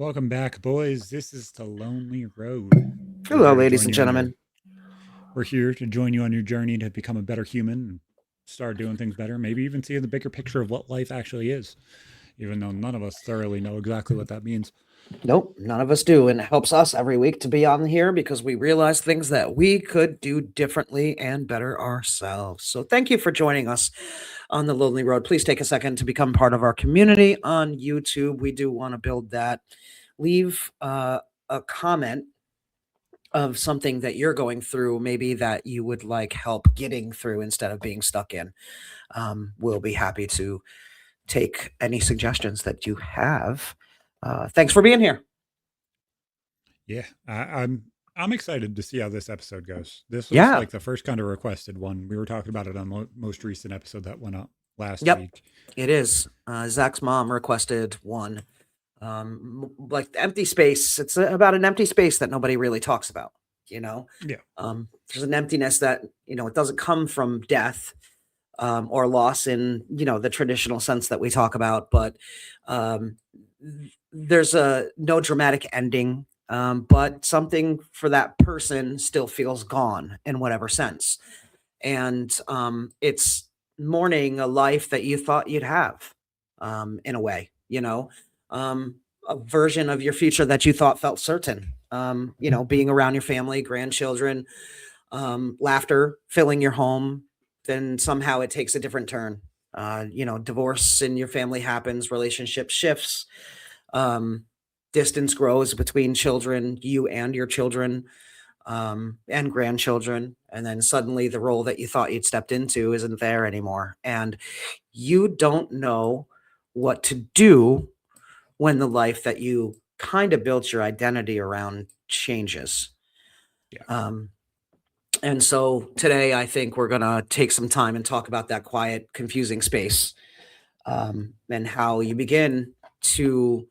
Welcome back, boys. This is the Lonely Road. We're Hello, here to ladies join and you on your gentlemen. we're here to join you on your journey to become a better human and start doing things better, maybe even see the bigger picture of what life actually is, even though none of us thoroughly know exactly what that means. Nope, none of us do. And it helps us every week to be on here because we realize things that we could do differently and better ourselves. So thank you for joining us on the Lonely Road. Please take a second to become part of our community on YouTube. We do want to build that. Leave a comment of something that you're going through, maybe that you would like help getting through instead of being stuck in. We'll Yep. be happy to take any suggestions that you have. Thanks for being here. Yeah, I'm excited to see how this episode goes. This was Yeah. like the first kind of requested one. We were talking about it on the most recent episode that went up last Yep. week. It is. Zach's mom requested one. Like empty space. It's about an empty space that nobody really talks about. You know, Yeah. there's an emptiness that it doesn't come from death or loss in the traditional sense that we talk about, but um, there's a no dramatic ending. But something for that person still feels gone in whatever sense. And it's mourning a life that you thought you'd have, in a way, a version of your future that you thought felt certain. Being around your family, grandchildren, laughter filling your home, then somehow it takes a different turn. Divorce in your family happens, relationship shifts, um, distance grows between children, you and your children, and grandchildren. And then suddenly the role that you thought you'd stepped into isn't there anymore. And you don't know what to do when the life that you kind of built your identity around changes. Yeah. Um, and so today, I think we're going to take some time and talk about that quiet, confusing space, and how you begin to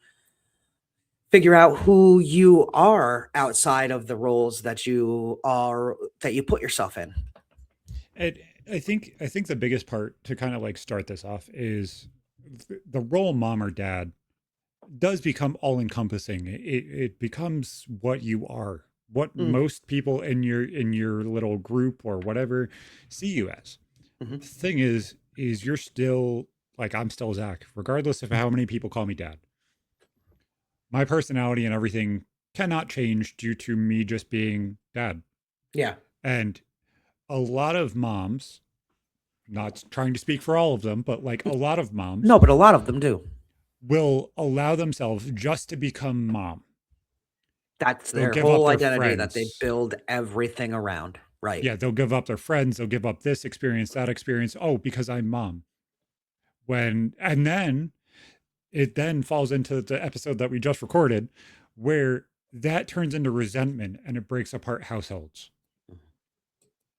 figure out who you are outside of the roles that you put yourself in. And I think the biggest part to kind of like start this off is the role mom or dad does become all encompassing. It becomes what you are, what Mm, most people in your little group or whatever see you as. mhm. The thing is you're still like I'm still Zach, regardless of how many people call me dad. My personality and everything cannot change due to me just being dad. Yeah. And a lot of moms, not trying to speak for all of them, but like a lot of moms No, but a lot of them do. will allow themselves just to become mom. That's They'll their give up whole their identity that they friends. build everything around. Right. Yeah, they'll give up their friends. They'll give up this experience, that experience. Oh, because I'm mom. And then it then falls into the episode that we just recorded where that turns into resentment and it breaks apart households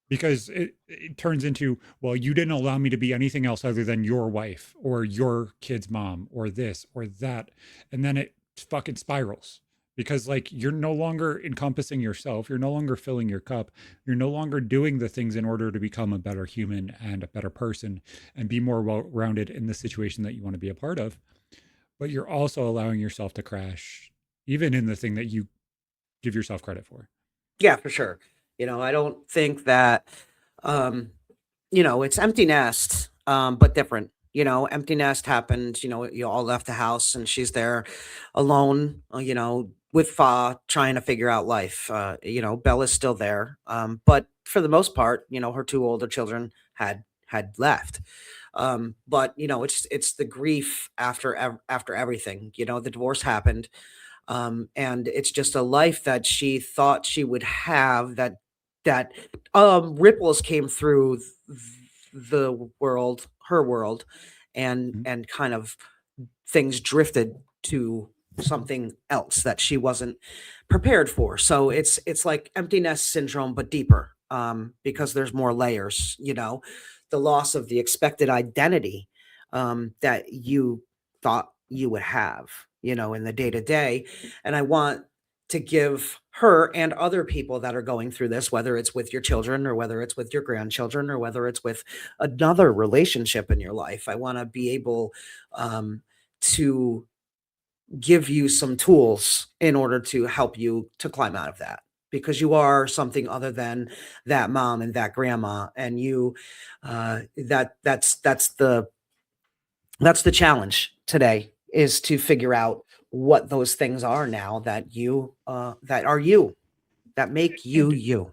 because it turns into, well, you didn't allow me to be anything else other than your wife or your kid's mom or this or that. And then it fucking spirals because like you're no longer encompassing yourself. You're no longer filling your cup. You're no longer doing the things in order to become a better human and a better person and be more well rounded in the situation that you want to be a part of. But you're also allowing yourself to crash, even in the thing that you give yourself credit for. Yeah, for sure. I don't think that um it's empty nest, but different. Empty nest happened, you all left the house and she's there alone, with Fa trying to figure out life. Bella's still there. But for the most part, her two older children had left. But it's the grief after everything. The divorce happened. And it's just a life that she thought she would have, that ripples came through the world, her world, and Mhm. kind of things drifted to something else that she wasn't prepared for. So it's like empty nest syndrome, but deeper, because there's more layers. The loss of the expected identity, that you thought you would have, in the day to day. And I want to give her and other people that are going through this, whether it's with your children or whether it's with your grandchildren or whether it's with another relationship in your life, I want to be able, to give you some tools in order to help you to climb out of that, because you are something other than that mom and that grandma, and you that's the challenge today, is to figure out what those things are now that you that are you, that make you And you.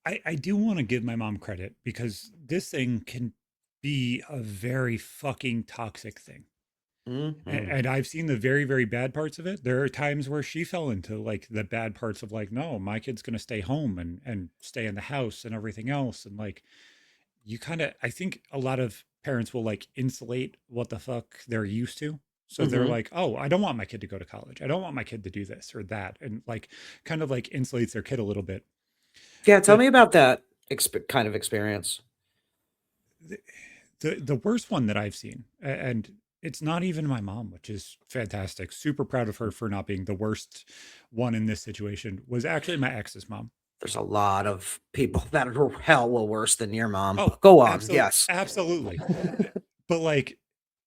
I do want to give my mom credit because this thing can be a very fucking toxic thing. Mhm. And I've seen the very, very bad parts of it. There are times where she fell into like the bad parts of like, no, my kid's gonna stay home and stay in the house and everything else. And like you kind of, I think a lot of parents will like insulate what the fuck they're used to. So they're Mhm. like, oh, I don't want my kid to go to college. I don't want my kid to do this or that. And like kind of like insulates their kid a little bit. Yeah, tell But me about that kind of experience. the, the worst one that I've seen, and it's not even my mom, which is fantastic. Super proud of her for not being the worst one in this situation, was actually my ex's mom. There's a lot of people that are hell well worse than your mom. Oh, Go on. absolutely, Yes. absolutely. But like,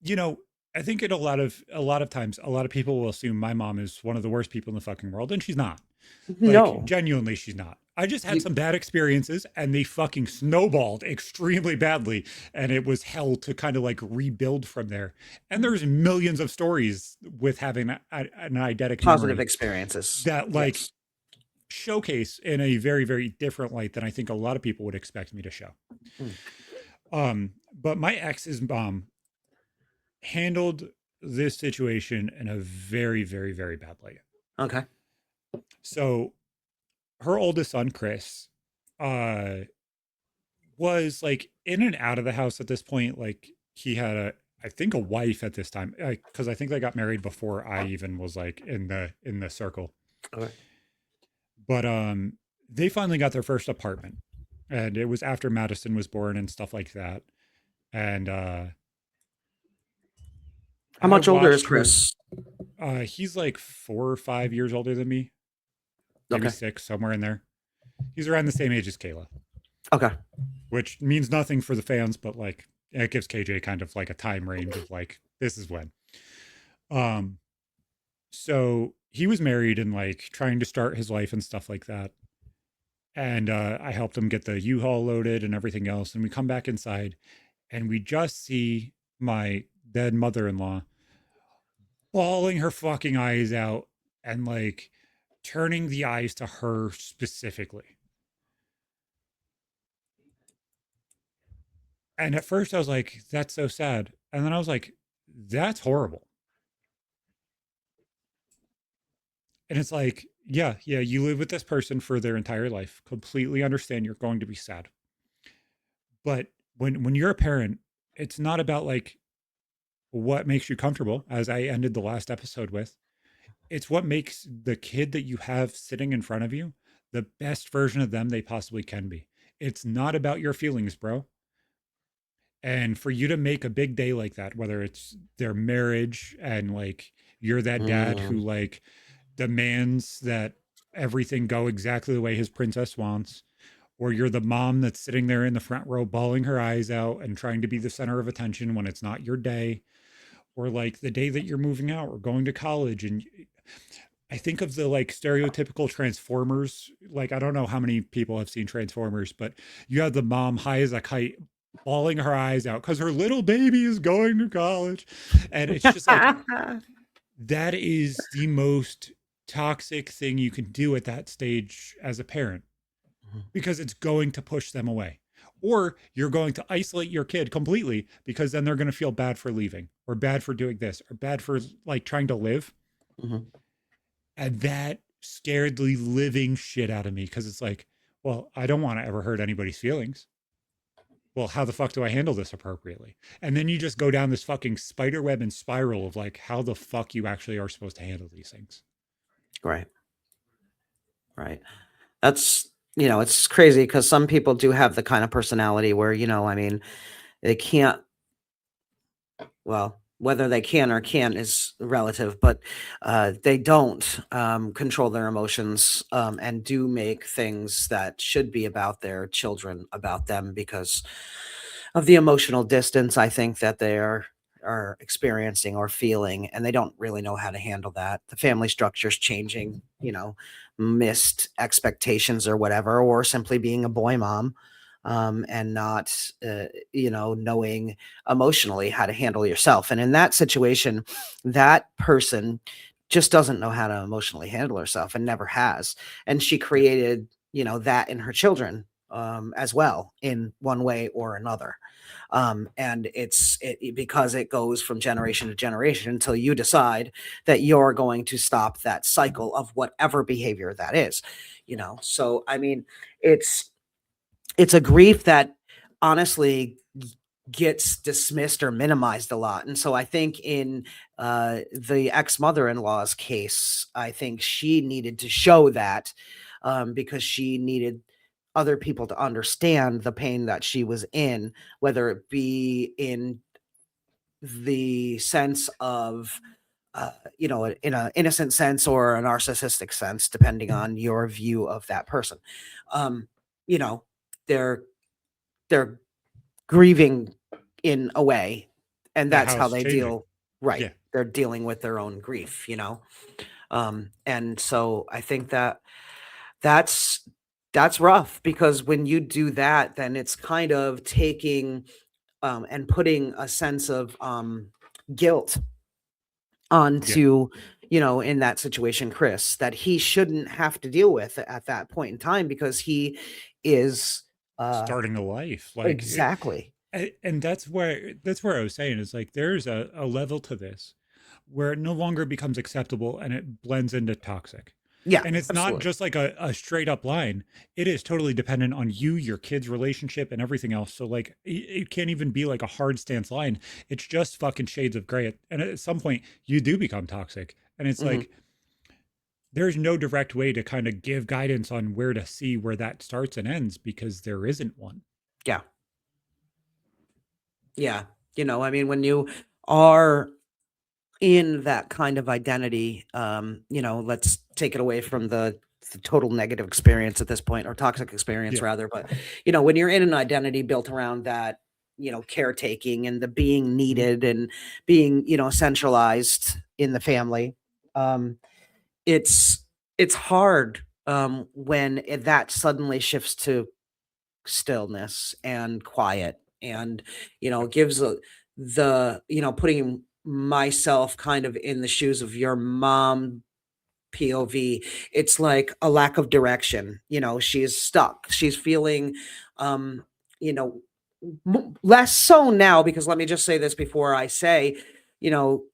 you know, I think in a lot of times, a lot of people will assume my mom is one of the worst people in the fucking world, and she's not. Like, No. genuinely, she's not. I just had You some bad experiences and they fucking snowballed extremely badly. And it was hell to kind of like rebuild from there. And there's millions of stories with having an eidetic positive memory experiences. that like Yes. showcase in a very, very different light than I think a lot of people would expect me to show. Mm. But my ex's mom handled this situation in a very, very, very bad light. Okay. So her oldest son, Chris, uh, was like in and out of the house at this point. Like he had I think a wife at this time, because I think they got married before I even was like in the circle. Okay. But they finally got their first apartment, and it was after Madison was born and stuff like that. And How I much older is watched her. Chris? He's like 4 or 5 years older than me, maybe Okay. 6, somewhere in there. He's around the same age as Kayla, Okay. which means nothing for the fans, but like it gives KJ kind of like a time range of like this is when. Um, so he was married and like trying to start his life and stuff like that. And I helped him get the U-Haul loaded and everything else. And we come back inside and we just see my dead mother-in-law bawling her fucking eyes out and like turning the eyes to her specifically. And at first I was like, that's so sad. And then I was like, that's horrible. And it's like, yeah, yeah, you live with this person for their entire life. Completely understand you're going to be sad. But when you're a parent, it's not about like what makes you comfortable, as I ended the last episode with. It's what makes the kid that you have sitting in front of you the best version of them they possibly can be. It's not about your feelings, bro. And for you to make a big day like that, whether it's their marriage and like you're that dad who Mm. like demands that everything go exactly the way his princess wants, or you're the mom that's sitting there in the front row bawling her eyes out and trying to be the center of attention when it's not your day, or like the day that you're moving out or going to college. And I think of the like stereotypical Transformers. Like, I don't know how many people have seen Transformers, but you have the mom high as a kite bawling her eyes out because her little baby is going to college. And it's just like, that is the most toxic thing you can do at that stage as a parent because it's going to push them away. Or you're going to isolate your kid completely because then they're going to feel bad for leaving or bad for doing this or bad for like trying to live. Mhm. And that scared the living shit out of me because it's like, well, I don't want to ever hurt anybody's feelings. Well, how the fuck do I handle this appropriately? And then you just go down this fucking spider web and spiral of like how the fuck you actually are supposed to handle these things. Right. Right. That's, it's crazy because some people do have the kind of personality where, I mean, they can't, well, whether they can or can't is relative, but they don't control their emotions, and do make things that should be about their children about them because of the emotional distance I think that they are are experiencing or feeling, and they don't really know how to handle that. The family structure's changing, missed expectations or whatever, or simply being a boy mom, and not, knowing emotionally how to handle yourself. And in that situation, that person just doesn't know how to emotionally handle herself and never has. And she Yeah. created, that in her children, as well, in one way or another. And because it goes from generation to generation until you decide that you're going to stop that cycle of whatever behavior that is. So I mean, it's it's a grief that honestly gets dismissed or minimized a lot. And so I think in the ex-mother-in-law's case, I think she needed to show that, because she needed other people to understand the pain that she was in, whether it be in the sense of, in a innocent sense or a narcissistic sense, depending on your view of that person. Um, you know, they're they're grieving in a way, and The that's how house they changing. deal. Right. Yeah. They're dealing with their own grief. And so I think that that's that's rough, because when you do that, then it's kind of taking, and putting a sense of, guilt Yeah. onto, in that situation, Chris, that he shouldn't have to deal with at that point in time, because he is, uh Starting a life exactly. and that's where I was saying is like there's a level to this where it no longer becomes acceptable and it blends into toxic. Yeah, And it's not absolutely. just like a straight up line. It is totally dependent on you, your kids' relationship, and everything else. So like it can't even be like a hard stance line. It's just fucking shades of gray. And at some point you do become toxic. And it's Mhm. like there's no direct way to kind of give guidance on where to see where that starts and ends because there isn't one. Yeah. Yeah. I mean, when you are in that kind of identity, let's take it away from the total negative experience at this point, or toxic experience Yeah. rather. But, when you're in an identity built around that, caretaking and the being Mhm. needed and being, centralized in the family, um, it's, it's hard, when that suddenly shifts to stillness and quiet, and Yep. gives the putting myself kind of in the shoes of your mom POV. It's like a lack of direction. She's stuck, she's feeling, um you know less so now, because let me just say this before I say, you know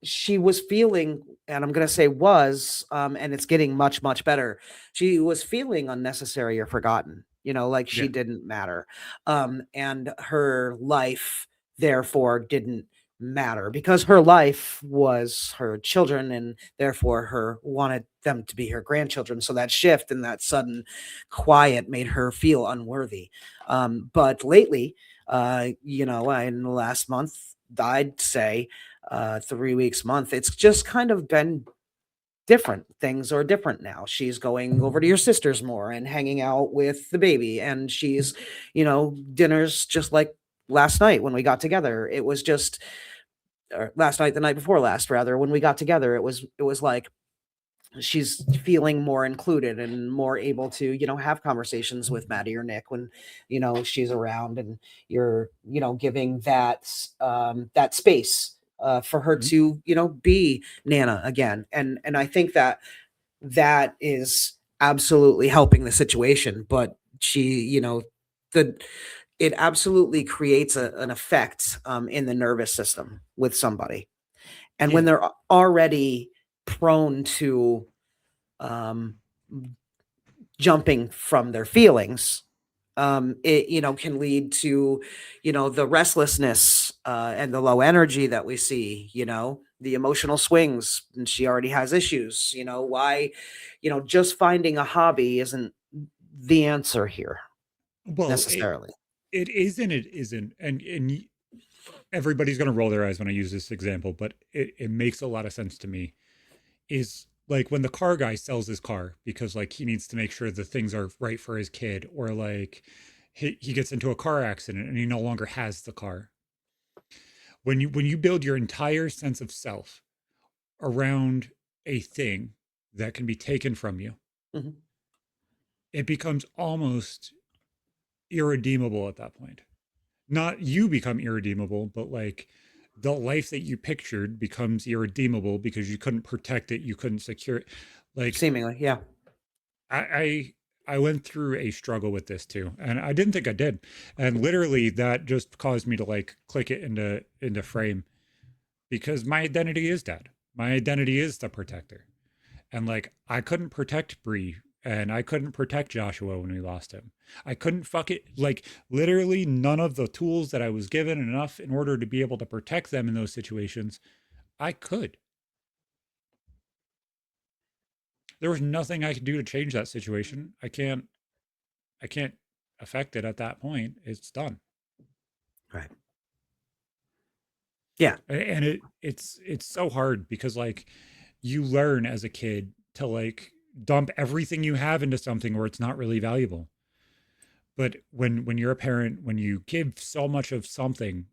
she was feeling, and I'm gonna say was, and it's getting much, much better. She was feeling unnecessary or forgotten, like she Yeah. didn't matter. And her life therefore didn't matter, because her life was her children, and therefore her wanted them to be her grandchildren. So that shift and that sudden quiet made her feel unworthy. But lately, in the last month, I'd say, 3 weeks, month, it's just kind of been different. Things are different now. She's going over to your sister's more and hanging out with the baby, and she's, dinners just like last night when we got together. It was just, or last night, the night before last, rather, when we got together, it was like she's feeling more included and more able to, have conversations with Maddie or Nick when, she's around, and you're, giving that space, for her Mhm. to, be Nana again. And I think that that is absolutely helping the situation. But she, the it absolutely creates an effect, in the nervous system with somebody. And when Yeah. they're already prone to, um, jumping from their feelings, it, can lead to, the restlessness, and the low energy that we see, the emotional swings, and she already has issues. Why, just finding a hobby isn't the answer here Well, necessarily. it is and it isn't. Everybody's gonna roll their eyes when I use this example, but it makes a lot of sense to me. Is like when the car guy sells his car because like he needs to make sure the things are right for his kid, or like he gets into a car accident and he no longer has the car. When you build your entire sense of self around a thing that can be taken from you, Mhm. it becomes almost irredeemable at that point. Not you become irredeemable, but like the life that you pictured becomes irredeemable because you couldn't protect it, you couldn't secure it. Like Seemingly, yeah. I I went through a struggle with this too, and I didn't think I did. And literally that just caused me to like click it into frame because my identity is dad. My identity is the protector. And like I couldn't protect Bree and I couldn't protect Joshua when we lost him. I couldn't fuck it like literally none of the tools that I was given enough in order to be able to protect them in those situations. I could. There was nothing I could do to change that situation. I can't affect it at that point. It's done. Right. Yeah. And it's so hard because like you learn as a kid to like dump everything you have into something where it's not really valuable. But when you're a parent, when you give so much of something,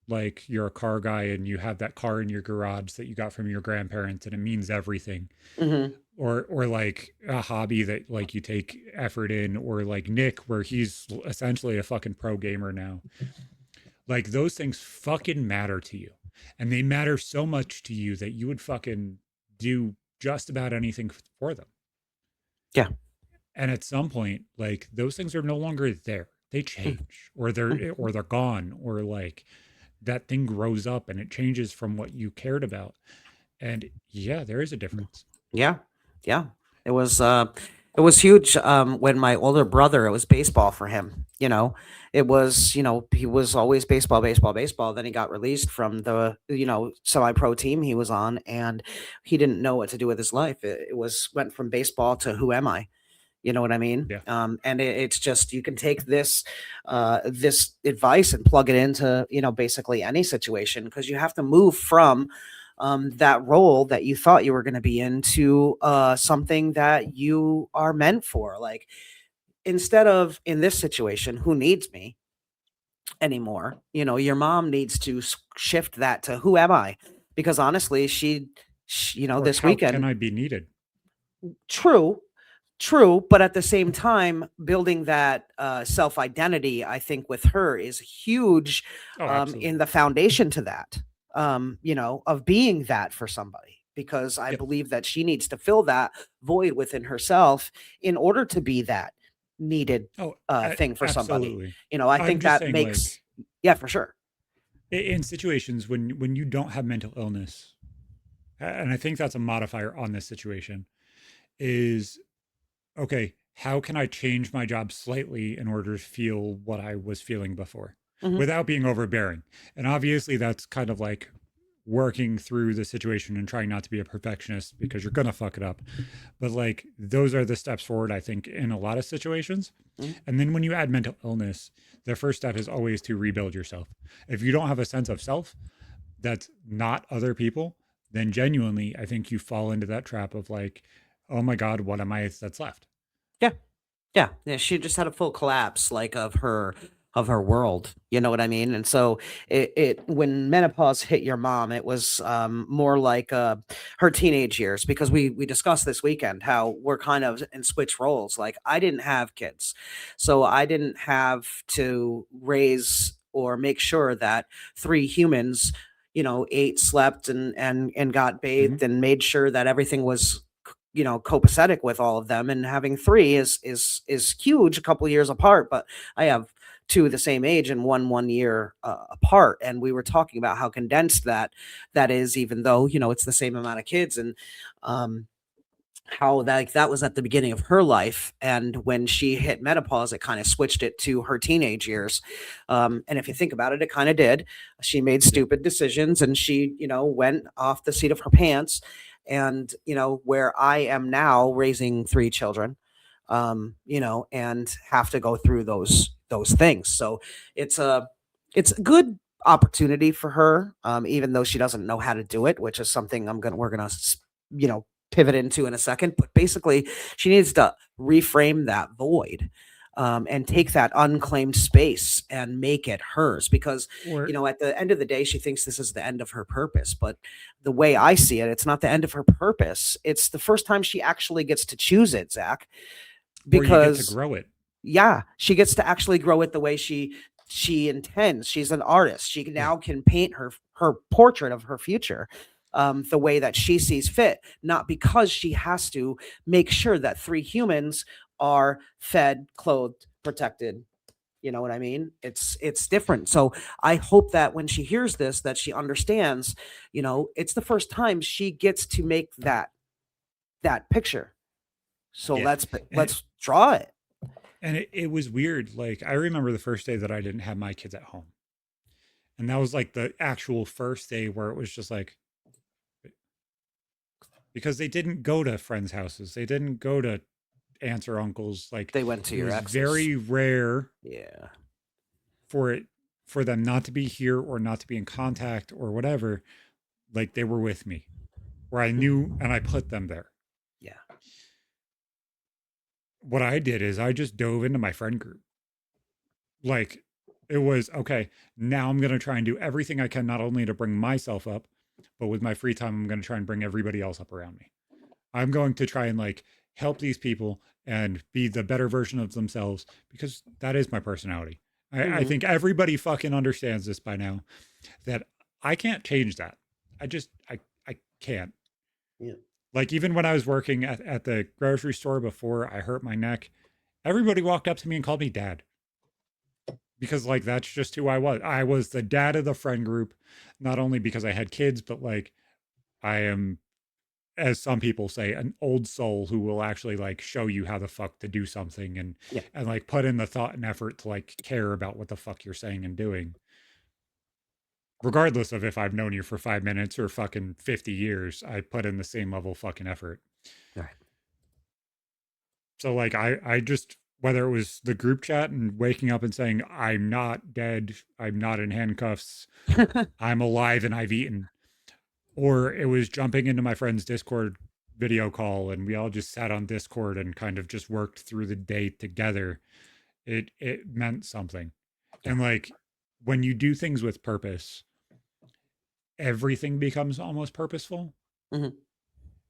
like you're a car guy and you have that car in your garage that you got from your grandparents and it means everything, Hmm. or like a hobby that like you take effort in, or like Nick where he's essentially a fucking pro gamer now. Like those things fucking matter to you. And they matter so much to you that you would fucking do just about anything for them. Yeah. And at some point, like those things are no longer there. They change, or they're gone, or like that thing grows up and it changes from what you cared about. And yeah, there is a difference. Yeah. Yeah. It was it was huge when my older brother, it was baseball for him, you know. It was, he was always baseball, baseball, baseball. Then he got released from the, semi-pro team he was on, and he didn't know what to do with his life. It was went from baseball to who am I? You know what I mean? Yeah. And it's just, you can take this advice and plug it into, basically any situation, because you have to move from that role that you thought you were going to be into something that you are meant for. Like, instead of in this situation, who needs me anymore? Your mom needs to shift that to who am I? Because honestly, Or this how can weekend, I be needed? true, true, but at the same time, building that self identity, I think, with her is huge Oh, in absolutely. the foundation to that, of being that for somebody. Because I Yep. believe that she needs to fill that void within herself in order to be that needed Oh, thing for somebody. absolutely. I I'm think just that saying, makes, like, yeah, for sure. in situations when you don't have mental illness, and I think that's a modifier on this situation, is okay, how can I change my job slightly in order to feel what I was feeling before Hmm. without being overbearing? And obviously, that's kind of like working through the situation and trying not to be a perfectionist because you're going to fuck it up. But like, those are the steps forward, I think, in a lot of situations. Hmm. And then when you add mental illness, the first step is always to rebuild yourself. If you don't have a sense of self that's not other people, then genuinely, I think you fall into that trap of like, oh my God, what am I that's left? Yeah. Yeah, yeah, she just had a full collapse, like, of her world, you know what I mean? And so it when menopause hit your mom, it was more like her teenage years, because we discussed this weekend how we're kind of in switch roles. Like, I didn't have kids, so I didn't have to raise or make sure that three humans, ate, slept, and got Mhm. bathed, and made sure that everything was copacetic with all of them. And having three is huge, a couple years apart. But I have two the same age and one year apart, and we were talking about how condensed that is, even though it's the same amount of kids. And um how that was at the beginning of her life, and when she hit menopause, it kind of switched it to her teenage years. And if you think about it, it kind of did. She made Yep. stupid decisions, and she went off the seat of her pants. And where I am now, raising three children, and have to go through those things. So it's a good opportunity for her, even though she doesn't know how to do it, which is something we're gonna you know pivot into in a second. But basically, she needs to reframe that void, and take that unclaimed space and make it hers. Because, Or at the end of the day, she thinks this is the end of her purpose. But the way I see it, it's not the end of her purpose. It's the first time she actually gets to choose it, Zach. or you get to Because grow it. yeah, she gets to actually grow it the way she intends. She's an artist. She Yeah. now can paint her portrait of her future the way that she sees fit, not because she has to make sure that three humans are fed, clothed, protected. You know what I mean? It's different. So I hope that when she hears this, that she understands. It's the first time she gets to make that picture. So Yeah. And let's draw it. it was weird. Like I remember the first day that I didn't have my kids at home. And that was like the actual first day where it was just like because they didn't go to friends' houses. They didn't go to aunts or uncles. Like They went to it your was exes. very rare Yeah. for it for them not to be here or not to be in contact or whatever. Like they were with me. Where I knew Mhm. and I put them there. Yeah. What I did is I just dove into my friend group. Like it was okay, now I'm going to try and do everything I can not only to bring myself up, but with my free time I'm going to try and bring everybody else up around me. I'm going to try and like help these people and be the better version of themselves because that is my personality. I Mhm. think everybody fucking understands this by now that I can't change that. I can't. Yeah. Like even when I was working at the grocery store before I hurt my neck, everybody walked up to me and called me dad because like that's just who I was. I was the dad of the friend group, not only because I had kids, but like I am, as some people say, an old soul who will actually like show you how the fuck to do something Yeah. and like put in the thought and effort to like care about what the fuck you're saying and doing. Regardless of if I've known you for 5 minutes or fucking 50 years, I put in the same level of fucking effort. Right. So like I just whether it was the group chat and waking up and saying I'm not dead, I'm not in handcuffs, I'm alive and I've eaten, or it was jumping into my friend's Discord video call and we all just sat on Discord and kind of just worked through the day together. It meant something. Yeah. And like when you do things with purpose, everything becomes almost purposeful. Mhm.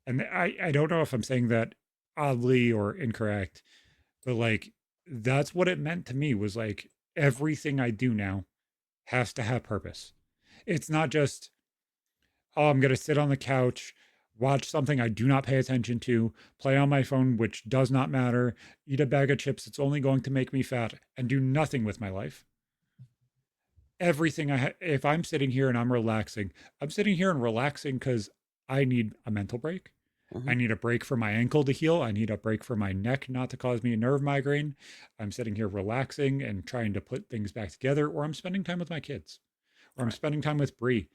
And I don't know if I'm saying that oddly or incorrect, but like that's what it meant to me was like everything I do now has to have purpose. It's not just, oh, I'm going to sit on the couch, watch something I do not pay attention to, play on my phone, which does not matter, eat a bag of chips it's only going to make me fat, and do nothing with my life. Everything if I'm sitting here and I'm sitting here and relaxing because I need a mental break. I Mhm. need a break for my ankle to heal. I need a break for my neck not to cause me a nerve migraine. I'm sitting here relaxing and trying to put things back together, or I'm spending time with my kids, or I'm Right. spending time with Bree.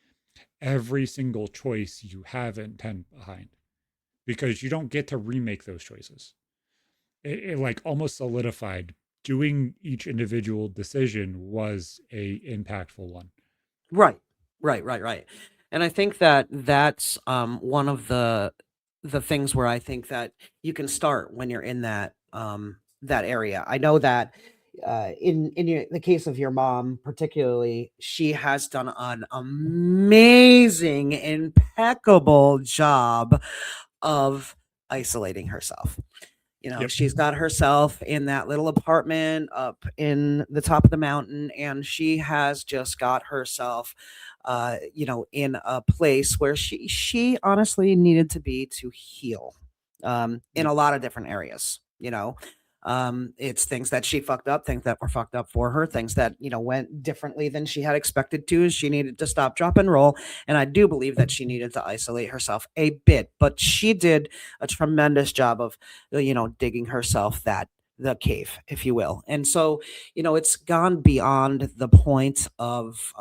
Every single choice you have intent behind because you don't get to remake those choices. It like almost solidified doing each individual decision was a impactful one. Right. Right, right, right. And I think that that's one of the things where I think that you can start when you're in that area. I know that the case of your mom particularly, she has done an amazing, impeccable job of isolating herself. Yep. She's got herself in that little apartment up in the top of the mountain, and she has just got herself, in a place where she honestly needed to be to heal, in Yep. a lot of different areas. It's things that she fucked up, things that were fucked up for her, things that went differently than she had expected to. She needed to stop, drop, and roll, and I do believe that she needed to isolate herself a bit, but she did a tremendous job of digging herself the cave, if you will. And so, it's gone beyond the point of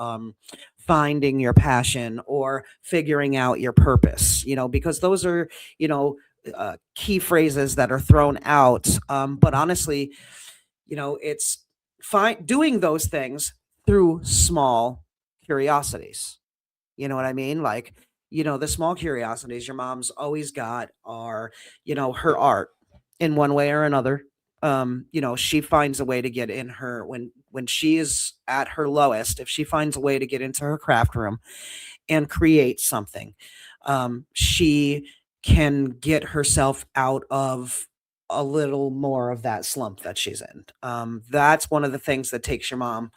finding your passion or figuring out your purpose, because those are, key phrases that are thrown out. But honestly, it's fine doing those things through small curiosities. You know what I mean? Like, the small curiosities your mom's always got are, her art in one way or another. She finds a way to get in her when she is at her lowest. If she finds a way to get into her craft room and create something, she can get herself out of a little more of that slump that she's in. That's one of the things that takes your mom,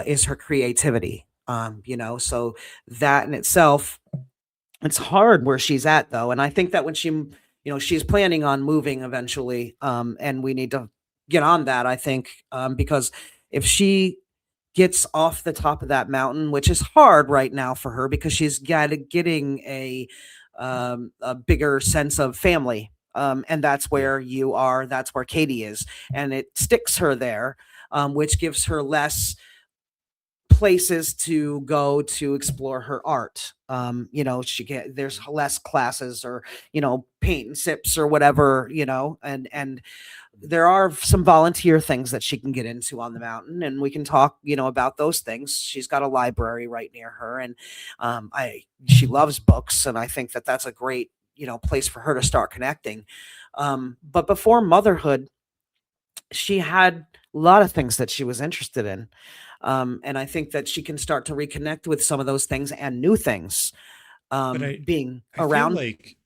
is her creativity. So that in itself, it's hard where she's at though, and I think that when she's planning on moving eventually, and we need to get on that, I think, because if she gets off the top of that mountain, which is hard right now for her because she's getting a bigger sense of family, and that's Yeah. where you are, that's where Katie is, and it sticks her there, which gives her less places to go to explore her art. There's less classes or, paint and sips or whatever, and there are some volunteer things that she can get into on the mountain, and we can talk, about those things. She's got a library right near her, and I she loves books, and I think that that's a great, place for her to start connecting. But before motherhood, she had a lot of things that she was interested in. And I think that she can start to reconnect with some of those things and new things, But I being I feel around. like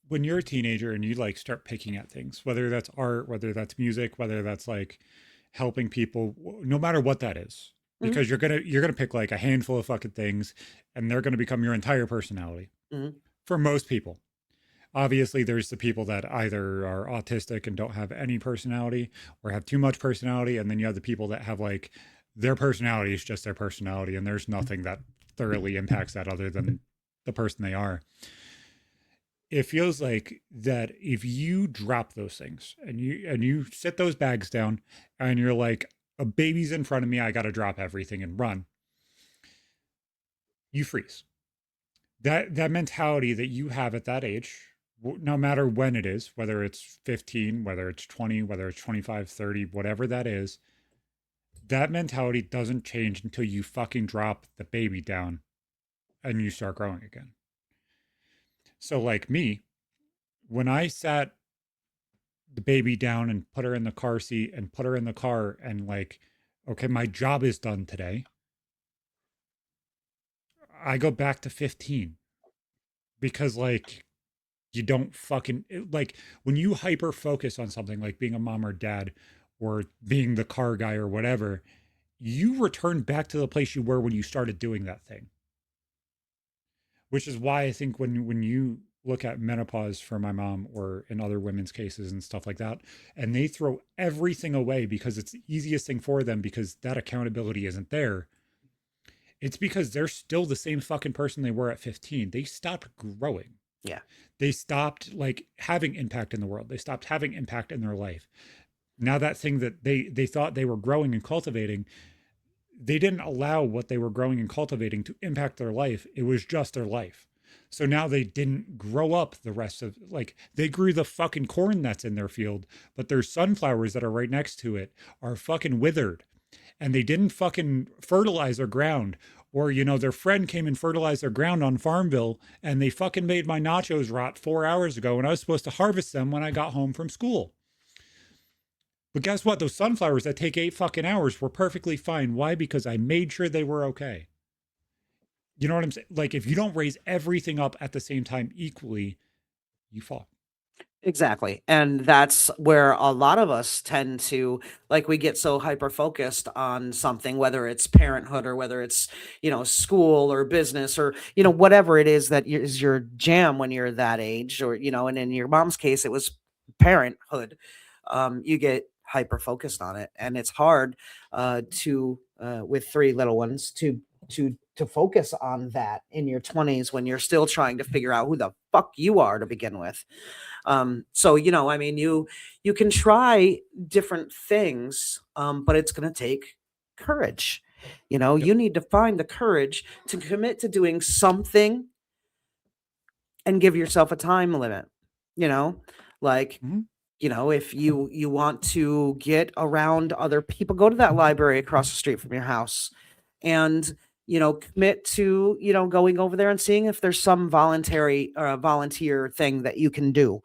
when you're a teenager and you like start picking at things, whether that's art, whether that's music, whether that's like helping people, no matter what that is, Mhm, because you're gonna pick like a handful of fucking things, and they're gonna become your entire personality. mhm, For most people, obviously, there's the people that either are autistic and don't have any personality, or have too much personality, and then you have the people that have like their personality is just their personality, and there's nothing that thoroughly impacts that other than the person they are. It feels like that if you drop those things and you sit those bags down and you're like, a baby's in front of me, I got to drop everything and run, you freeze. That mentality that you have at that age, no matter when it is, whether it's 15, whether it's 20, whether it's 25, 30, whatever that is, that mentality doesn't change until you fucking drop the baby down and you start growing again. So like me, when I sat the baby down and put her in the car seat and put her in the car and like, okay, my job is done today, I go back to 15 because like you don't fucking like when you hyper focus on something like being a mom or dad or being the car guy or whatever, you return back to the place you were when you started doing that thing. Which is why I think when you look at menopause for my mom or in other women's cases and stuff like that, and they throw everything away because it's the easiest thing for them because that accountability isn't there. It's because they're still the same fucking person they were at 15. They stopped growing. yeah, They stopped like having impact in the world. They stopped having impact in their life. Now that thing that they thought they were growing and cultivating, they didn't allow what they were growing and cultivating to impact their life. It was just their life. So now they didn't grow up the rest of like they grew the fucking corn that's in their field, but their sunflowers that are right next to it are fucking withered. And they didn't fucking fertilize their ground. Or, their friend came and fertilized their ground on Farmville and they fucking made my nachos rot 4 hours ago and I was supposed to harvest them when I got home from school. But guess what? Those sunflowers that take 8 fucking hours were perfectly fine. Why? Because I made sure they were okay. You know what I'm saying? Like, if you don't raise everything up at the same time equally, you fall. exactly. And that's where a lot of us tend to, like, we get so hyper focused on something, whether it's parenthood or whether it's, school or business or, whatever it is that is your jam when you're that age, or, and in your mom's case, it was parenthood. You get hyper focused on it, and it's hard, with three little ones to focus on that in your 20s when you're still trying to figure out who the fuck you are to begin with. So, I mean, you can try different things, but it's going to take courage. Yep. You need to find the courage to commit to doing something and give yourself a time limit. you know like, Mhm. if you want to get around other people, go to that library across the street from your house and commit to, going over there and seeing if there's some voluntary or a volunteer thing that you can do,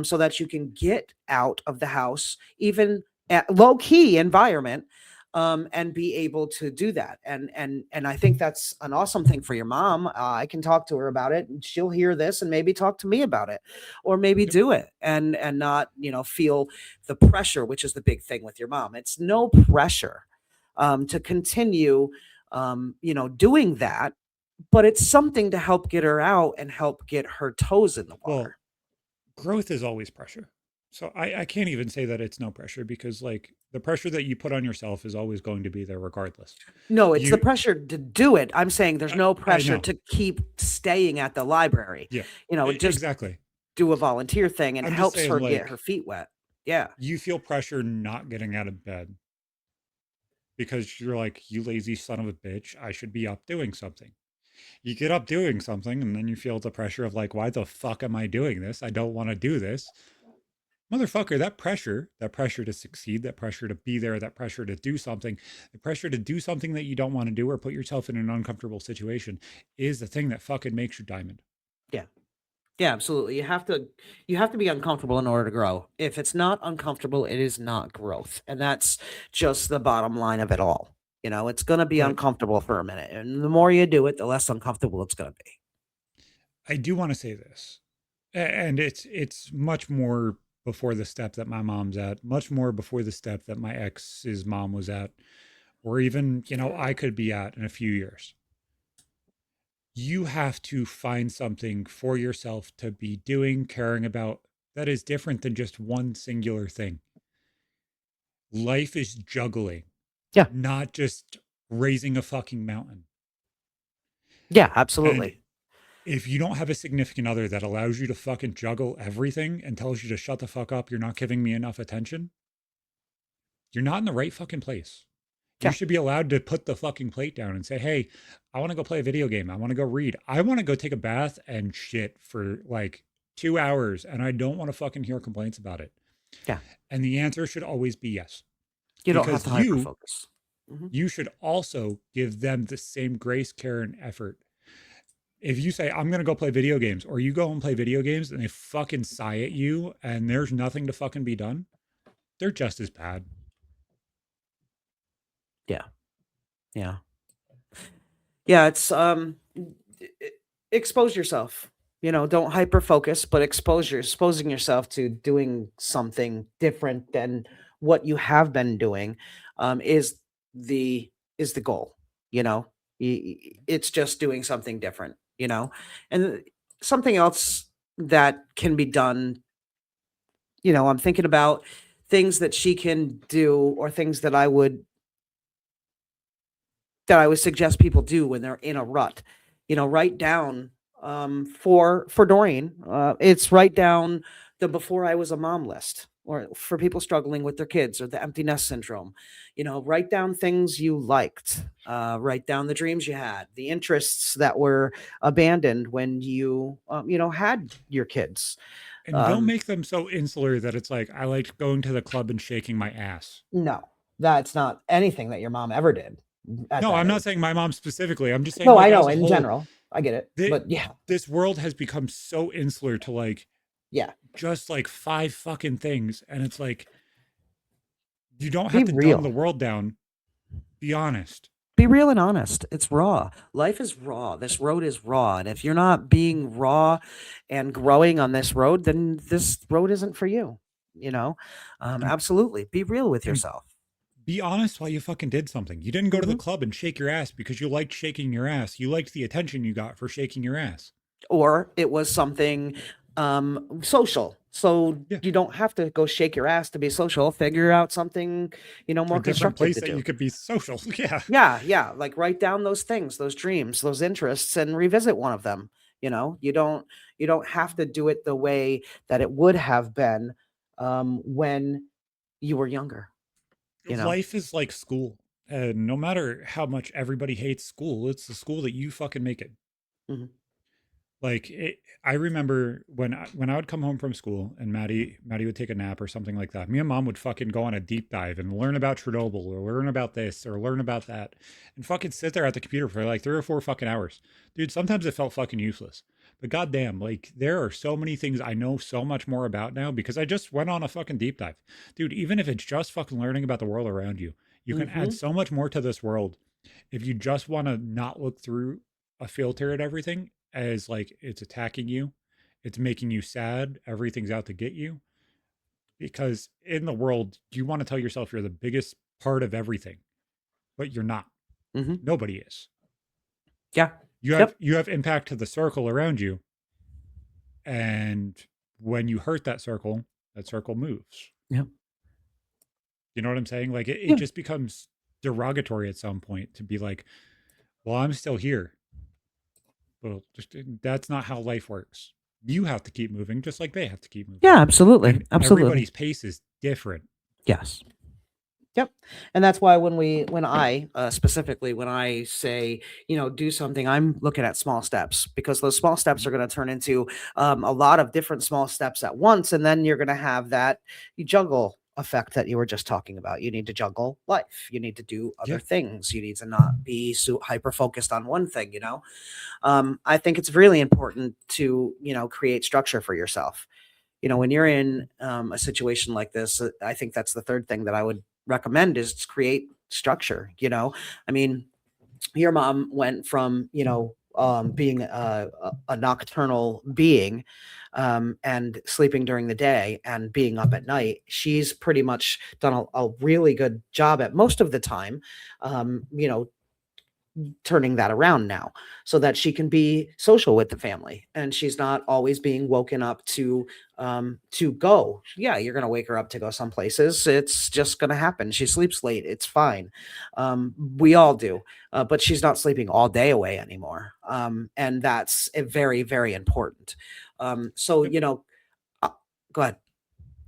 so that you can get out of the house, even at low key environment, and be able to do that. And I think that's an awesome thing for your mom. I can talk to her about it, and she'll hear this and maybe talk to me about it, or maybe Yep. do it and not, feel the pressure, which is the big thing with your mom. It's no pressure to continue, doing that, but it's something to help get her out and help get her toes in the Well, water. growth is always pressure. So I can't even say that it's no pressure because like the pressure that you put on yourself is always going to be there regardless. No, it's the You, pressure to do it. I'm saying there's no I pressure know. to keep staying at the library. Yeah, Just exactly. do a volunteer thing and I'm just helps saying her get her like feet wet. Yeah. you feel pressure not getting out of bed because you're like, you lazy son of a bitch, I should be up doing something. You get up doing something and then you feel the pressure of like, why the fuck am I doing this? I don't want to do this. Motherfucker, that pressure to succeed, that pressure to be there, that pressure to do something, the pressure to do something that you don't want to do or put yourself in an uncomfortable situation is the thing that fucking makes you diamond. Yeah. Yeah, absolutely. You have to be uncomfortable in order to grow. If it's not uncomfortable, it is not growth. And that's just the bottom line of it all. It's going to be But uncomfortable for a minute. And the more you do it, the less uncomfortable it's going to be. I do want to say this, and it's much more before the step that my mom's at, much more before the step that my ex's mom was at, or even, I could be at in a few years. You have to find something for yourself to be doing, caring about that is different than just one singular thing. Life is juggling, Yeah. not just raising a fucking mountain. Yeah, And absolutely. if you don't have a significant other that allows you to fucking juggle everything and tells you to shut the fuck up, you're not giving me enough attention, you're not in the right fucking place. You Yeah. should be allowed to put the fucking plate down and say, hey, I want to go play a video game. I want to go read. I want to go take a bath and shit for like 2 hours. And I don't want to fucking hear complaints about it. Yeah. And the answer should always be yes. You don't have Because to hyper focus. you should also give them the same grace, care, and effort. If you say, I'm going to go play video games, or you go and play video games and they fucking sigh at you and there's nothing to fucking be done, they're just as bad. Yeah. Yeah. Yeah, it's expose yourself. Don't hyper focus, but exposing yourself to doing something different than what you have been doing, is the is the goal. You know, it's just doing something different. And something else that can be done. I'm thinking about things that she can do, or things that I would suggest people do when they're in a rut. Write down, for Doreen, it's write down the before I was a mom list, or for people struggling with their kids or the empty nest syndrome. Write down things you liked, write down the dreams you had, the interests that were abandoned when you, had your kids. And don't Um, make them so insular that it's like, I liked going to the club and shaking my ass. no, that's not anything that your mom ever did at No, that I'm not age. saying my mom specifically. I'm just saying, No, like, I as know a in whole, general. I get it. th- But yeah, this world has become so insular to like yeah. just like five fucking things. And it's like, you don't Be have to dumb the real. world down. Be honest. Be real and honest. It's raw. Life is raw. This road is raw. And if you're not being raw and growing on this road, then this road isn't for you. You know, And, absolutely. Be real with and yourself. be honest while you fucking did something. You didn't go to the Hmm. club and shake your ass because you liked shaking your ass. You liked the attention you got for shaking your ass. Or it was something, social. So Yeah. you don't have to go shake your ass to be social. Figure out something, A more different constructive place to that you do. could be social. Yeah. Yeah, yeah. Like write down those things, those dreams, those interests, and revisit one of them. You don't have to do it the way that it would have been, when you were younger. You know. Life is like school. And no matter how much everybody hates school, it's the school that you fucking make it. Mhm. Like I remember when I would come home from school and Maddie would take a nap or something like that. Me and mom would fucking go on a deep dive and learn about Chernobyl or learn about this or learn about that, and fucking sit there at the computer for like 3 or 4 fucking hours, dude. Sometimes it felt fucking useless, but goddamn, like there are so many things I know so much more about now because I just went on a fucking deep dive, dude. Even if it's just fucking learning about the world around you, you can add Hmm. so much more to this world if you just want to not look through a filter at everything as like it's attacking you, it's making you sad, everything's out to get you. Because in the world, you want to tell yourself you're the biggest part of everything, but you're not. Hmm. Nobody is. Yeah. You have Yep. you have impact to the circle around you, and when you hurt that circle moves. Yep. You know what I'm saying? Like it Yeah. just becomes derogatory at some point to be like, well, I'm still here. Well, just that's not how life works. You have to keep moving just like they have to keep moving. Yeah. Absolutely. And Absolutely. everybody's pace is different. Yes. Yep. And that's why when I specifically, when I say, do something, I'm looking at small steps because those small steps are going to turn into a lot of different small steps at once. And then you're going to have that you juggle effect that you were just talking about. You need to juggle life. You need to do other Yeah. things. You need to not be so hyper focused on one thing. I think it's really important to, create structure for yourself. When you're in a situation like this, I think that's the third thing that I would recommend is to create structure. I mean, your mom went from, being a nocturnal being and sleeping during the day and being up at night. She's pretty much done a really good job at most of the time, turning that around now so that she can be social with the family and she's not always being woken up to go. Yeah, you're going to wake her up to go some places. It's just going to happen. She sleeps late. It's fine. We all do. But she's not sleeping all day away anymore. And that's very, very important. So, Yep. uh, go ahead.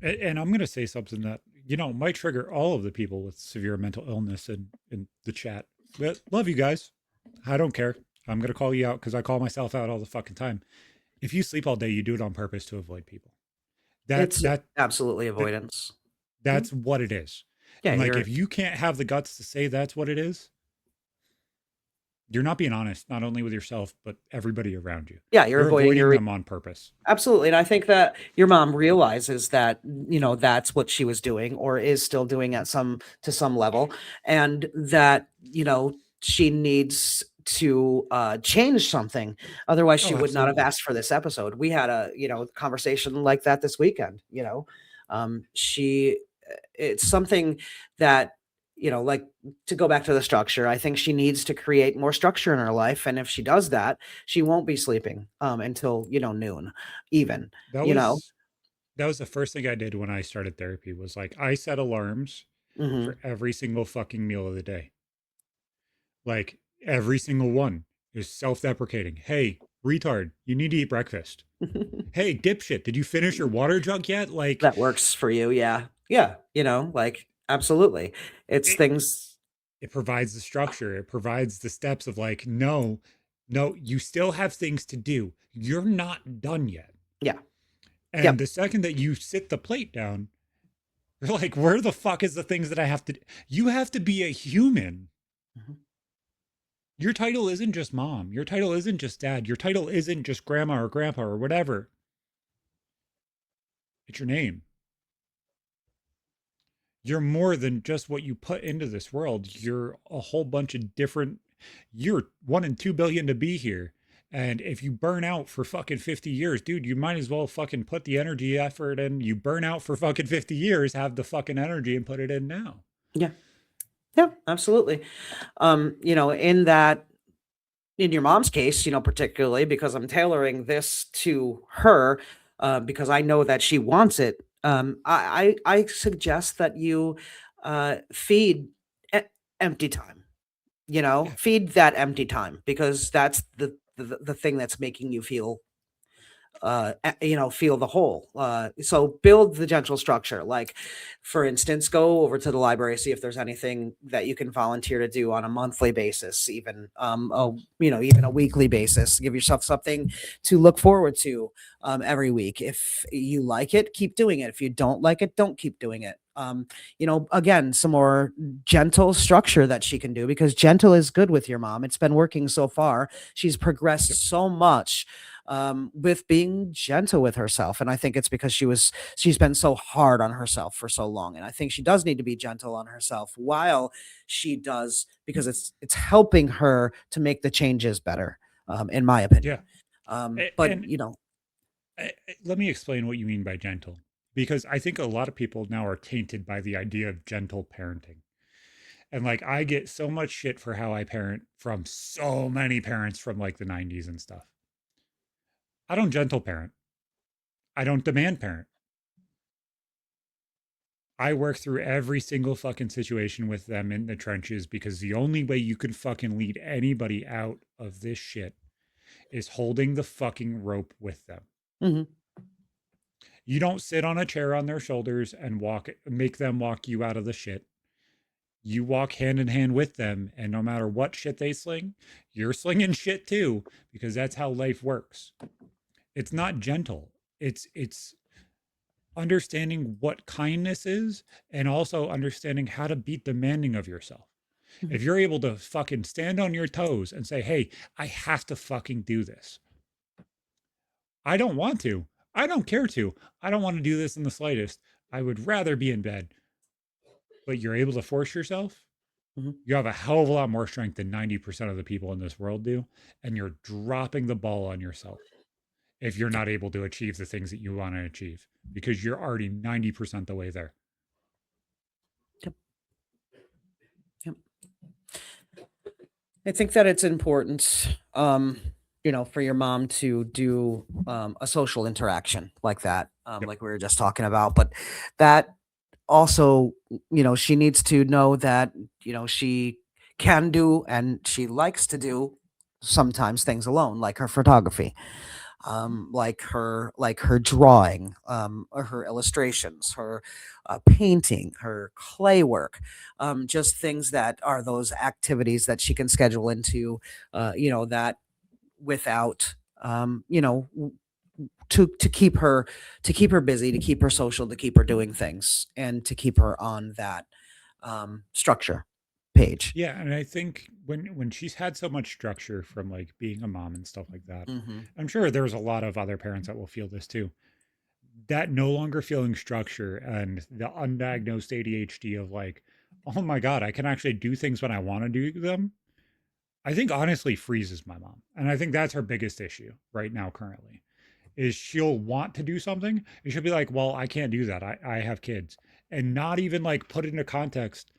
And I'm going to say something that, might trigger all of the people with severe mental illness in the chat. But love you guys. I don't care. I'm going to call you out because I call myself out all the fucking time. If you sleep all day, you do it on purpose to avoid people. That, It's that, absolutely that avoidance. Mhm. that's what it is. Yeah, And like, you're if you can't have the guts to say that's what it is, you're not being honest, not only with yourself, but everybody around you. yeah, you're You're avoiding avoiding your them on purpose. absolutely. And I think that your mom realizes that, that's what she was doing or is still doing at some level. And that, she needs to change something. Otherwise, she Oh, would not have absolutely. asked for this episode. We had a, conversation like that this weekend. She, it's something that, like to go back to the structure, I think she needs to create more structure in her life. And if she does that, she won't be sleeping until, noon even, That you know. was that was the first thing I did when I started therapy was like I set alarms Hmm. for every single fucking meal of the day. Like every single one is self-deprecating. Hey, retard, you need to eat breakfast. Hey, dipshit, did you finish your water jug yet? Like That works for you. Yeah. Yeah. Like absolutely. It's it things. it provides the structure. It provides the steps of like, no, no, you still have things to do. You're not done yet. Yeah. And Yep. the second that you sit the plate down, you're like, where the fuck is the things that I have to do? You have to be a human. Mhm. Your title isn't just mom. Your title isn't just dad. Your title isn't just grandma or grandpa or whatever. It's your name. You're more than just what you put into this world. You're a whole bunch of different, you're 1 in 2 billion to be here. And if you burn out for fucking 50 years, dude, you might as well fucking put the energy effort in. You burn out for fucking 50 years, have the fucking energy and put it in now. Yeah. Yeah. Absolutely. In that, in your mom's case, particularly because I'm tailoring this to her, because I know that she wants it. I suggest that you feed e- empty time. Yeah. Feed that empty time because that's the thing that's making you feel feel the whole. So build the gentle structure. Like, for instance, go over to the library, see if there's anything that you can volunteer to do on a monthly basis, even even a weekly basis. Give yourself something to look forward to every week. If you like it, keep doing it. If you don't like it, don't keep doing it. Again, some more gentle structure that she can do, because gentle is good with your mom. It's been working so far. She's progressed Yep. so much with being gentle with herself. And I think it's because she's been so hard on herself for so long. And I think she does need to be gentle on herself while she does, because it's helping her to make the changes better, in my Yeah. opinion. But And let me explain what you mean by gentle, because I think a lot of people now are tainted by the idea of gentle parenting. And like, I get so much shit for how I parent from so many parents from like the 90s and stuff. I don't gentle parent. I don't demand parent. I work through every single fucking situation with them in the trenches, because the only way you can fucking lead anybody out of this shit is holding the fucking rope with them. mhm, You don't sit on a chair on their shoulders and make them walk you out of the shit. You walk hand in hand with them, and no matter what shit they sling, you're slinging shit too, because that's how life works. It's not gentle. It's understanding what kindness is, and also understanding how to be demanding of yourself. mhm, If you're able to fucking stand on your toes and say, "Hey, I have to fucking do this. I don't want to. I don't care to. I don't want to do this in the slightest. I would rather be in bed." But you're able to force yourself, mhm. you have a hell of a lot more strength than 90% of the people in this world do. And you're dropping the ball on yourself if you're not able to achieve the things that you want to achieve, because you're already 90% the way there. Yep, yep. I think that it's important, for your mom to do a social interaction like that, Yep. like we were just talking about. But that also, she needs to know that, she can do and she likes to do sometimes things alone, like her photography, like her drawing, or her illustrations, her painting, her clay work, just things that are those activities that she can schedule into, that without, to keep her busy, to keep her social, to keep her doing things, and to keep her on that structure page. Yeah, and I think when she's had so much structure from like being a mom and stuff like that, Hmm. I'm sure there's a lot of other parents that will feel this too. That no longer feeling structure and the undiagnosed ADHD of like, oh my God, I can actually do things when I want to do them, I think honestly freezes my mom. And I think that's her biggest issue right now currently, is she'll want to do something and she'll be like, well, I can't do that. I have kids. And not even like put it into context.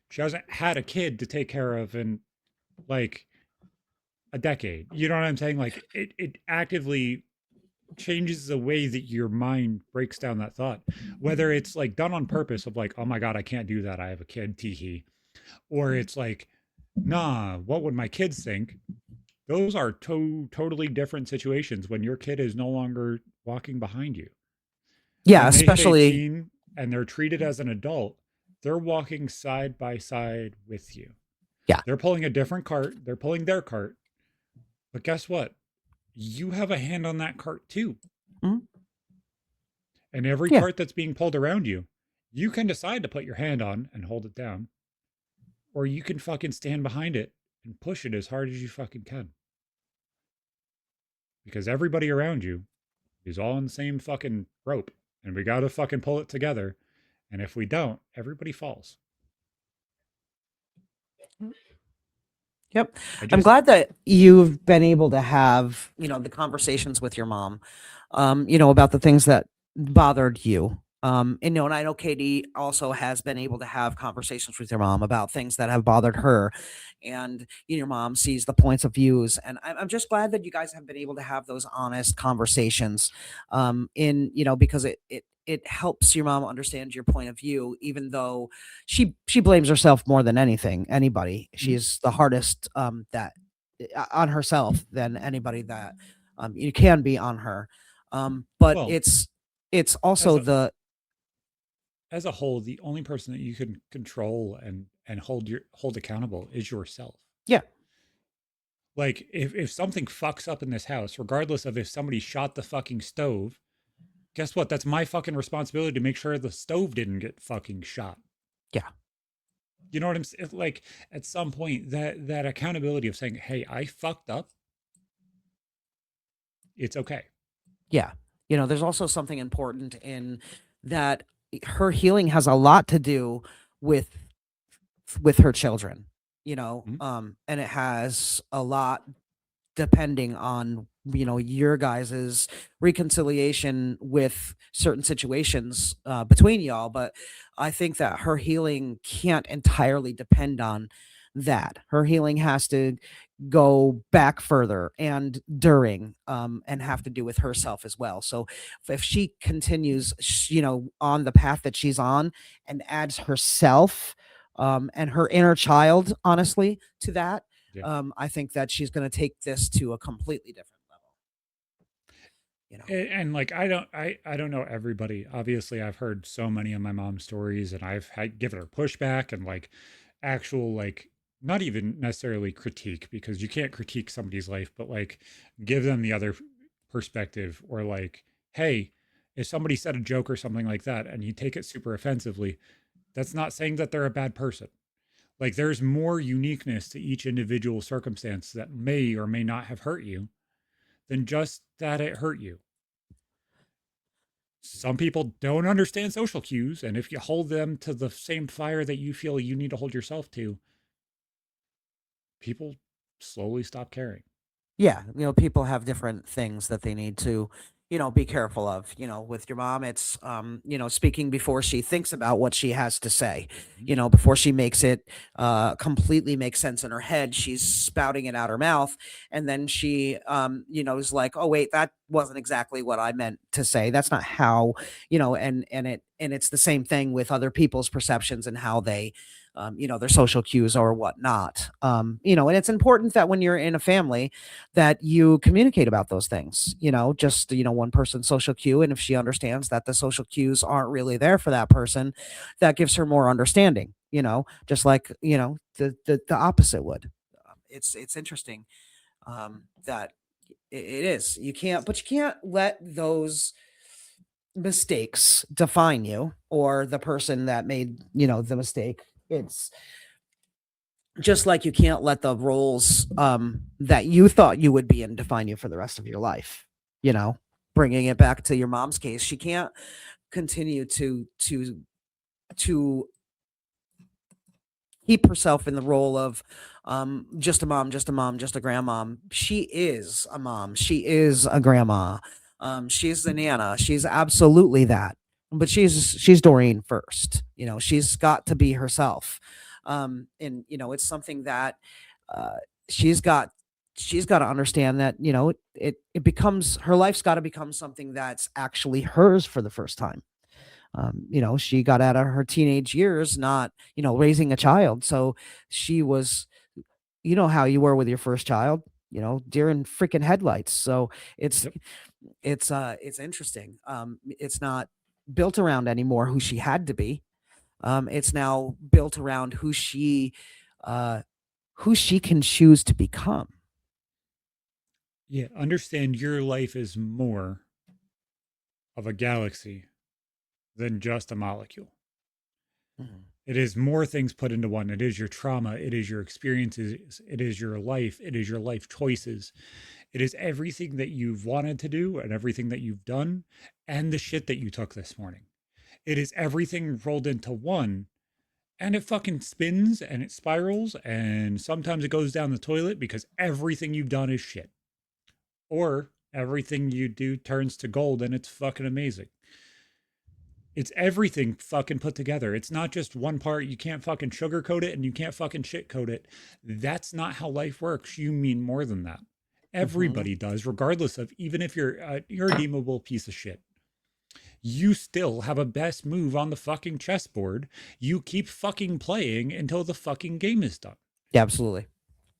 She hasn't had a kid to take care of in like a decade. You know what I'm saying? Like it actively changes the way that your mind breaks down that thought. Whether it's like done on purpose of like, oh my God, I can't do that. I have a kid, teehee. Or it's like, nah, what would my kids think? Those are totally different situations when your kid is no longer walking behind you. Yeah, When they hit especially. 18 and they're treated as an adult, they're walking side by side with you. Yeah. They're pulling a different cart, they're pulling their cart. But guess what? You have a hand on that cart too. Mhm. And every Yeah. cart that's being pulled around you, you can decide to put your hand on and hold it down, or you can fucking stand behind it and push it as hard as you fucking can. Because everybody around you is all on the same fucking rope, and we gotta fucking pull it together. And if we don't, everybody falls. Yep. I I'm just, glad that you've been able to have, the conversations with your mom, about the things that bothered you. And I know Katie also has been able to have conversations with your mom about things that have bothered her. And your mom sees the points of views. And I'm just glad that you guys have been able to have those honest conversations, because it helps your mom understand your point of view, even though she blames herself more than anybody. mm, She's the hardest, that on herself than anybody that you can be on her. But Well, it's as also a the as a whole, the only person that you can control and hold accountable is yourself. yeah, Like if something fucks up in this house, regardless of if somebody shot the fucking stove, guess what? That's my fucking responsibility to make sure the stove didn't get fucking shot. yeah, You know what I'm saying? Like at some point that accountability of saying, "Hey, I fucked up. It's okay." yeah. There's also something important in that her healing has a lot to do with her children, Mhm. and it has a lot depending on your guys's reconciliation with certain situations between y'all. But I think that her healing can't entirely depend on that. Her healing has to go back further and during, and have to do with herself as well. So if she continues on the path that she's on and adds herself, and her inner child, honestly, to that, Yeah. I think that she's going to take this to a completely different level. And like I don't know everybody. Obviously, I've heard so many of my mom's stories and I've had given her pushback and like actual like not even necessarily critique because you can't critique somebody's life, but like give them the other perspective or like, hey, if somebody said a joke or something like that and you take it super offensively, that's not saying that they're a bad person. Like there's more uniqueness to each individual circumstance that may or may not have hurt you than just that it hurt you. Some people don't understand social cues, and if you hold them to the same fire that you feel you need to hold yourself to, people slowly stop caring. Yeah, people have different things that they need to, be careful of. With your mom, it's speaking before she thinks about what she has to say. Mhm. Before she makes it completely make sense in her head, she's spouting it out her mouth, and then she is like, "Oh wait, that wasn't exactly what I meant to say. That's not how," and it's the same thing with other people's perceptions and how they their social cues or whatnot. And it's important that when you're in a family that you communicate about those things, just, one person's social cue. And if she understands that the social cues aren't really there for that person, that gives her more understanding, just like, the opposite would. It's interesting that it is. But you can't let those mistakes define you or the person that made, the mistake. It's just like you can't let the roles that you thought you would be in define you for the rest of your life. You know, Bringing it back to your mom's case, she can't continue to keep herself in the role of just a mom, just a mom, just a grandmom. She is a mom. She is a grandma. She's the nana. She's absolutely that. But she's Doreen first. She's got to be herself. And it's something that uh, she's got she's got to understand that it becomes her life's got to become something that's actually hers for the first time. She got out of her teenage years not, raising a child. So she was, how you were with your first child, deer in freaking headlights. So it's Yep. it's interesting. It's not built around anymore who she had to be. It's now built around uh who she can choose to become. Yeah. Understand your life is more of a galaxy than just a molecule. Mhm. It is more things put into one. It is your trauma. It is your experiences. It is your life. It is your life choices. It is everything that you've wanted to do and everything that you've done and the shit that you took this morning. It is everything rolled into one and it fucking spins and it spirals and sometimes it goes down the toilet because everything you've done is shit. Or everything you do turns to gold and it's fucking amazing. It's everything fucking put together. It's not just one part. You can't fucking sugarcoat it and you can't fucking shitcoat it. That's not how life works. You mean more than that. Mhm. Everybody does, regardless of even if you're a irredeemable piece of shit. You still have a best move on the fucking chessboard. You keep fucking playing until the fucking game is done. Yeah, absolutely. You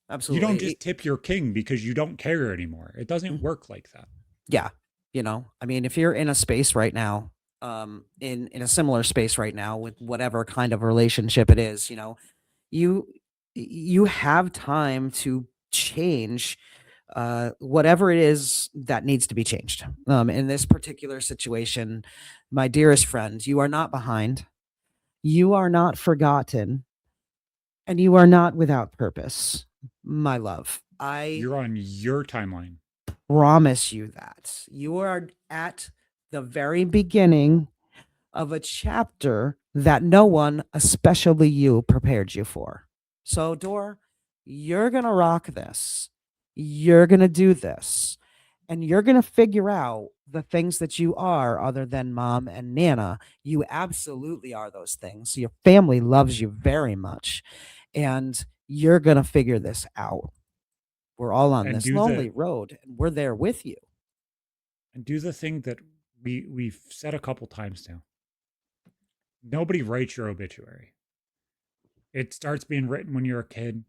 don't Absolutely. just tip your king because you don't care anymore. It doesn't Mhm. work like that. Yeah. You know, I mean, if you're in a space right now, in a similar space right now with whatever kind of relationship it is, you know, you you have time to change whatever it is that needs to be changed. In this particular situation, my dearest friend, you are not behind, you are not forgotten, and you are not without purpose, my love. I You're on your timeline. promise you that you are at the very beginning of a chapter that no one, especially you, prepared you for. So, Dor, you're going to rock this. You're going to do this. And you're going to figure out the things that you are other than mom and Nana. You absolutely are those things. Your family loves you very much. And you're going to figure this out. We're all on And this do the lonely road, and we're there with you. and do the thing that we've said a couple times now. Nobody writes your obituary. It starts being written when you're a kid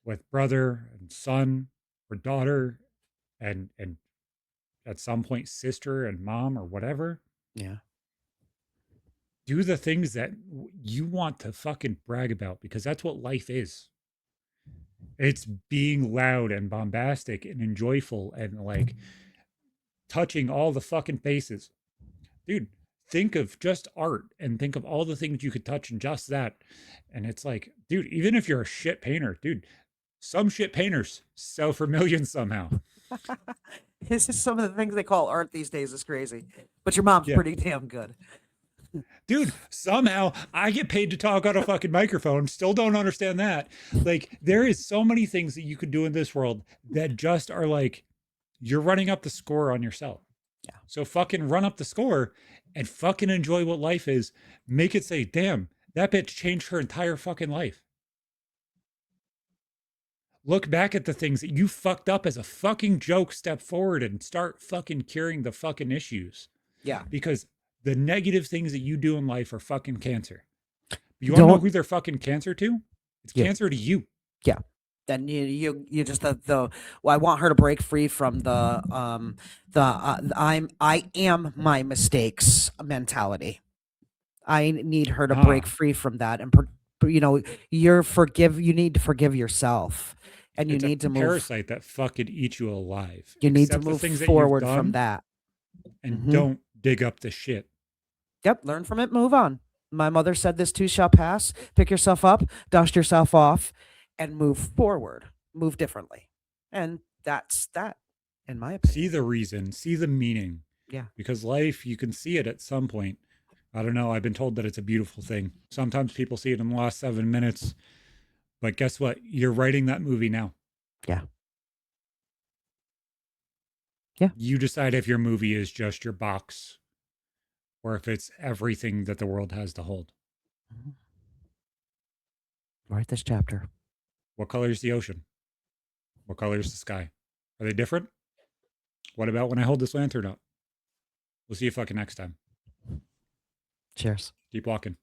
with brother and son or daughter and at some point sister and mom or whatever. Yeah. Do the things that you want to fucking brag about because that's what life is. It's being loud and bombastic and enjoyable and like touching all the fucking faces. Dude, think of just art and think of all the things you could touch and just that. And it's like, dude, even if you're a shit painter, dude, some shit painters sell for millions somehow. This is some of the things they call art these days is crazy. But your mom's Yeah. pretty damn good. Dude, somehow I get paid to talk on a fucking microphone. Still don't understand that. Like, there is so many things that you could do in this world that just are like, you're running up the score on yourself. Yeah. So fucking run up the score and fucking enjoy what life is. Make it say, damn, that bitch changed her entire fucking life. Look back at the things that you fucked up as a fucking joke, step forward and start fucking curing the fucking issues. Yeah. Because the negative things that you do in life are fucking cancer. You want to know Don't who they're fucking cancer to? It's you. cancer to you. Yeah. Then you just the well, I want her to break free from I am my mistakes mentality. I need her to break Ah, free from that and you need to forgive yourself and it's a parasite that fucking eats you alive. you need to Accept the move things that you've forward from done that. and Mhm. don't dig up the shit. Yep, learn from it, move on. My mother said this too shall pass. Pick yourself up, dust yourself off, and move forward. Move differently. And that's that, in my See opinion. the reason, see the meaning. Yeah. Because life, you can see it at some point. I don't know. I've been told that it's a beautiful thing. Sometimes people see it in the last 7 minutes, but guess what? You're writing that movie now. Yeah. Yeah. You decide if your movie is just your box or if it's everything that the world has to hold. Mhm. Write this chapter. What color is the ocean? What color is the sky? Are they different? What about when I hold this lantern up? We'll see you fucking next time. Cheers. Keep walking.